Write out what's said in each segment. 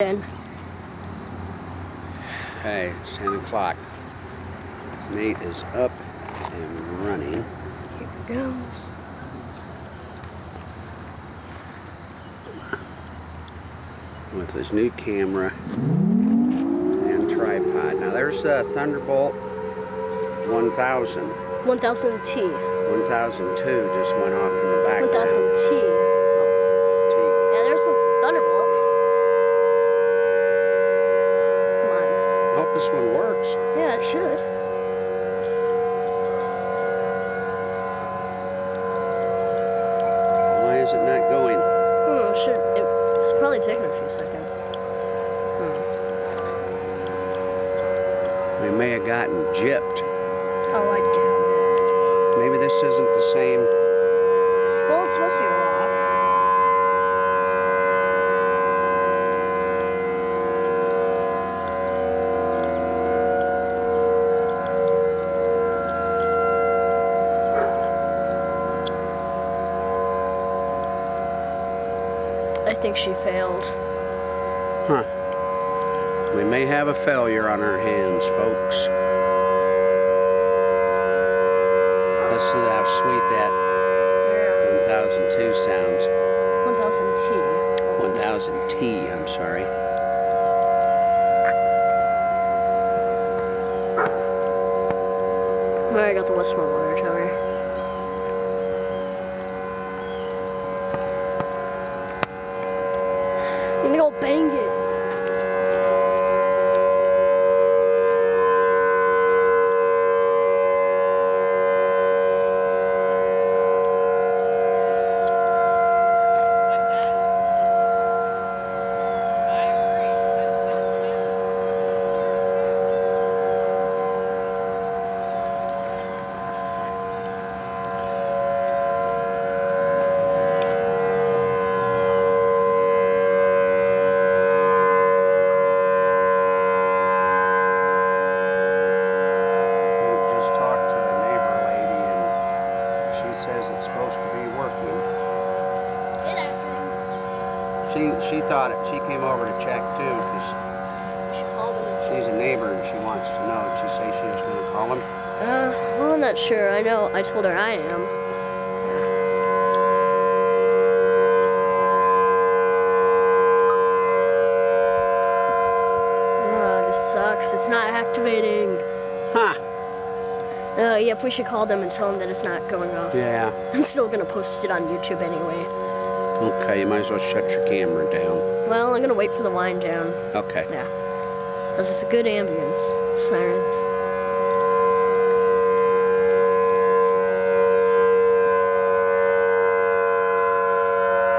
Okay, it's 10 o'clock. Nate is up and running. Here it goes. With his new camera and tripod. Now there's the Thunderbolt 1000. 1000T. 1002 just went off in the background. 1000T. T. Yeah, there's the Thunderbolt. Come on. I hope this one works. Yeah, it should. Why is it not going? It's probably taking a few seconds. We may have gotten gypped. Oh, I doubt it. Maybe this isn't the same. Well, it's supposed to go off. I think she failed. Huh. We may have a failure on our hands, folks. Listen to how sweet that 1002 sounds. 1000T. 1000T, I'm sorry. There, I got the Westmont water tower. I'm gonna go bang it. Says it's supposed to be working. It happens. She thought it. She came over to check too because she's a neighbor and she wants to know. Did she say she was going to call him? Well, I'm not sure. I know. I told her I am. Oh, this sucks. It's not activating. Huh. Yep, we should call them and tell them that it's not going off. Yeah. I'm still gonna post it on YouTube anyway. Okay, you might as well shut your camera down. Well, I'm gonna wait for the wind down. Okay. Yeah. Because it's a good ambience. Sirens.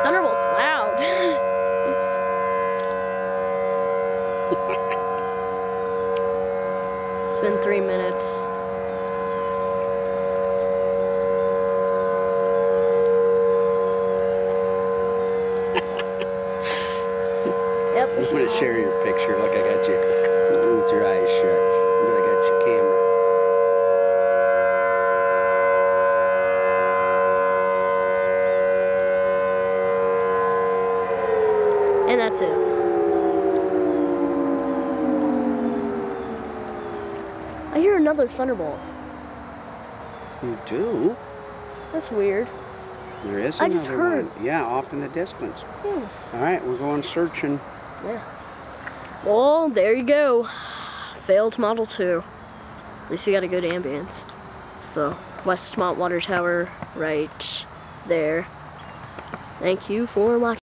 Thunderbolt's loud. It's been 3 minutes. Yep. I'm going to share your picture. Look, I got you with your eyes shut, but I got your camera. And that's it. I hear another Thunderbolt. You do? That's weird. There is I another just heard. one. Yeah, off in the distance. Yes. All right, we're going searching. Yeah. Well, there you go. Failed Model 2. At least we got a good ambience. It's the Westmont water tower right there. Thank you for watching.